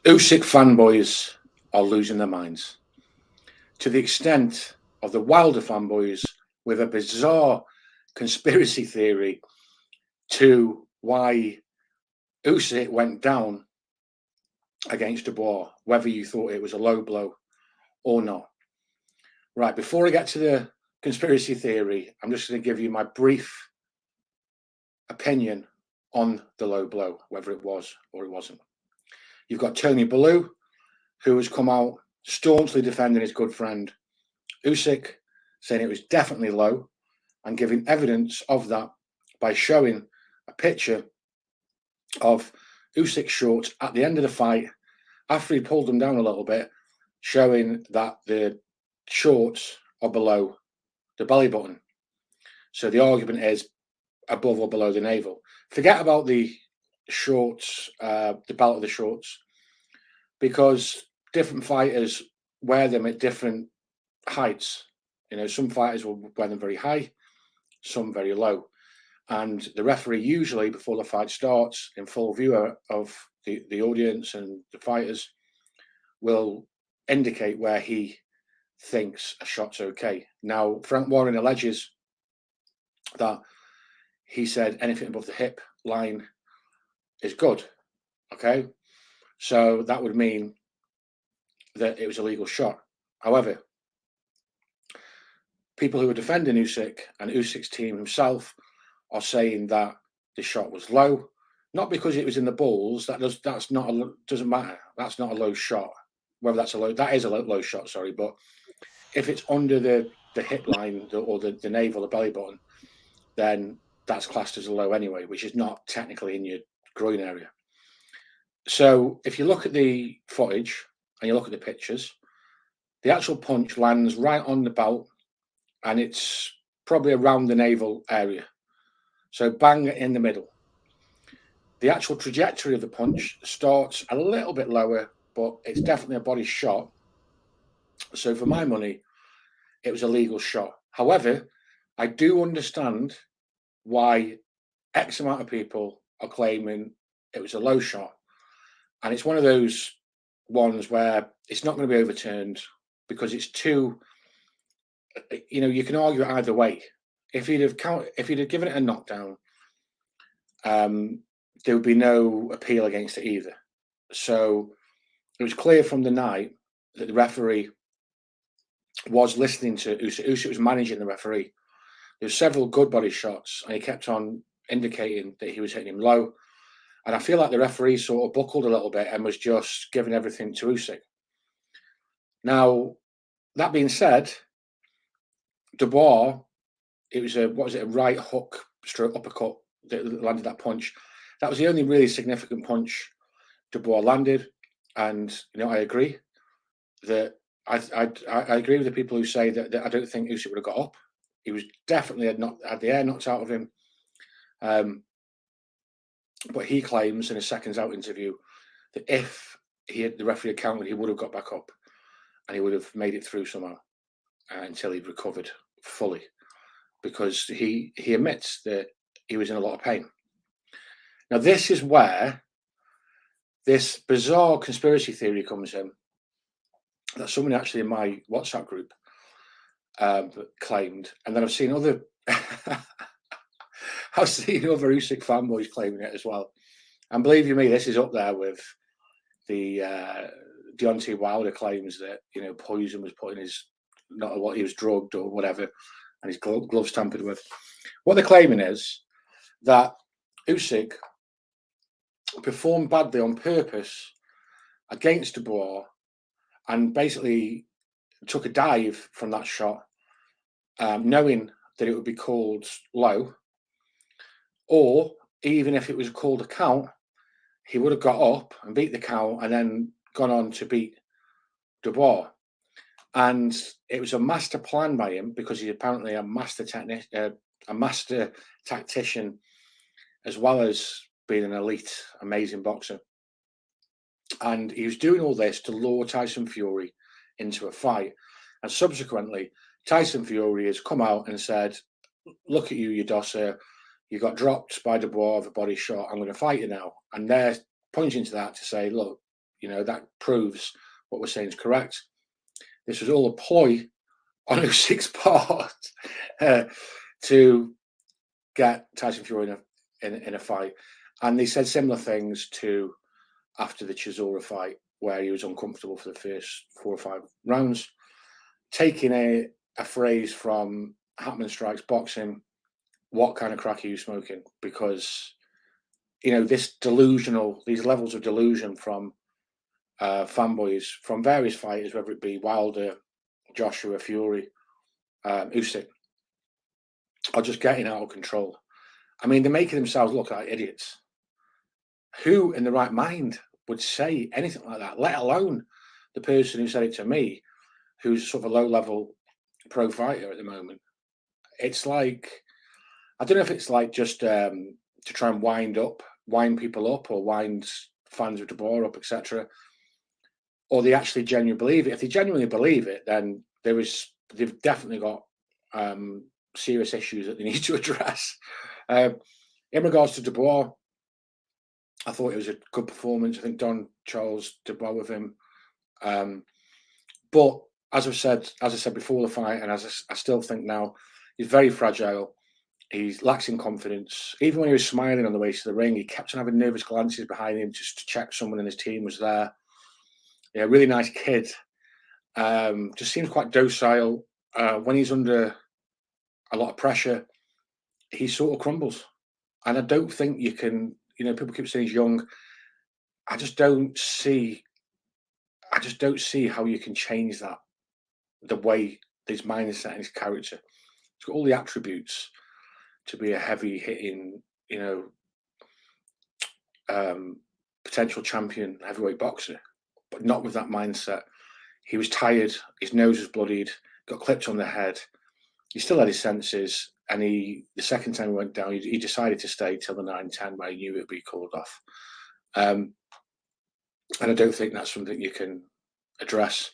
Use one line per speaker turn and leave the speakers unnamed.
Usyk fanboys are losing their minds to the extent of the Wilder fanboys with a bizarre conspiracy theory to why Usyk went down against Dubois, whether you thought it was a low blow or not. Right, before I get to the conspiracy theory, I'm just going to give you my brief opinion on the low blow, whether it was or it wasn't. You've got Tony Bellew, who has come out staunchly defending his good friend Usyk, saying it was definitely low and giving evidence of that by showing a picture of Usyk's shorts at the end of the fight after he pulled them down a little bit, showing that the shorts are below the belly button. So the argument is above or below the navel. Forget about the shorts, the belt of the shorts, because different fighters wear them at different heights. You know, some fighters will wear them very high, some very low. And the referee usually, before the fight starts, in full view of the audience and the fighters, will indicate where he thinks a shot's okay. Now, Frank Warren alleges that he said anything above the hip line is good. Okay, so that would mean that it was a legal shot. However, people who are defending Usyk and Usyk's team himself are saying that the shot was low, not because it was in the balls. Doesn't matter. That's not a low shot. Whether that's a low, that is a low shot. Sorry, but if it's under the hip line or the navel, the belly button, then that's classed as a low anyway, which is not technically in your groin area. So if you look at the footage and you look at the pictures, the actual punch lands right on the belt, and it's probably around the navel area. So bang in the middle. The actual trajectory of the punch starts a little bit lower, but it's definitely a body shot. So for my money, it was a legal shot. However, I do understand why X amount of people are claiming it was a low shot. And it's one of those ones where it's not going to be overturned because it's too, you can argue it either way. If he'd have given it a knockdown, there would be no appeal against it either. So it was clear from the night that the referee was listening to Usyk. Usyk was managing the referee. There were several good body shots, and he kept on indicating that he was hitting him low. And I feel like the referee sort of buckled a little bit and was just giving everything to Usyk. Now, that being said, Dubois, it was a right hook stroke uppercut that landed that punch. That was the only really significant punch Dubois landed, and I agree that I agree with the people who say that I don't think Usyk would have got up. He was definitely had the air knocked out of him. But he claims in a seconds out interview that if the referee had counted, he would have got back up and he would have made it through somehow until he'd recovered fully, because he admits that he was in a lot of pain. Now, this is where this bizarre conspiracy theory comes in that someone actually in my WhatsApp group claimed, and then I've seen other Usyk fanboys claiming it as well. And believe you me, this is up there with the Deontay Wilder claims that poison was put in his, not what he was drugged or whatever, and his gloves tampered with. What they're claiming is that Usyk performed badly on purpose against Dubois and basically took a dive from that shot, knowing that it would be called low, or even if it was called a count, he would have got up and beat the count and then gone on to beat Dubois. And it was a master plan by him, because he's apparently a master tactician, as well as being an elite, amazing boxer. And he was doing all this to lure Tyson Fury into a fight. And subsequently, Tyson Fury has come out and said, look at you dosser. You got dropped by Dubois with a body shot. I'm going to fight you now. And they're pointing to that to say, look, You know, that proves what we're saying is correct. This was all a ploy on Usyk's part to get Tyson Fury in a fight. And they said similar things to after the Chisora fight, where he was uncomfortable for the first 4 or 5 rounds, taking a phrase from Hatman Strikes Boxing, what kind of crack are you smoking? Because, you know, these levels of delusion from fanboys, from various fighters, whether it be Wilder, Joshua, Fury, Usyk, are just getting out of control. I mean, they're making themselves look like idiots. Who in the right mind would say anything like that, let alone the person who said it to me, who's sort of a low-level pro fighter at the moment? It's like, I don't know if it's like just to try and wind people up, or wind fans of Dubois up, etc., or they actually genuinely believe it. If they genuinely believe it, then they've definitely got serious issues that they need to address. In regards to Dubois, I thought it was a good performance. I think Don Charles did well with him. But as I said before the fight, and as I still think now, he's very fragile. He lacks in confidence. Even when he was smiling on the way to the ring, he kept on having nervous glances behind him just to check someone in his team was there. Yeah, really nice kid. Just seems quite docile. When he's under a lot of pressure, he sort of crumbles. And I don't think you can, you know, people keep saying he's young. I just don't see how you can change that, the way his mindset and his character. He's got all the attributes to be a heavy hitting, you know, potential champion heavyweight boxer, but not with that mindset. He was tired, his nose was bloodied, got clipped on the head. He still had his senses, and the second time he went down, he decided to stay till the 9-10, where he knew it would be called off. And I don't think that's something you can address.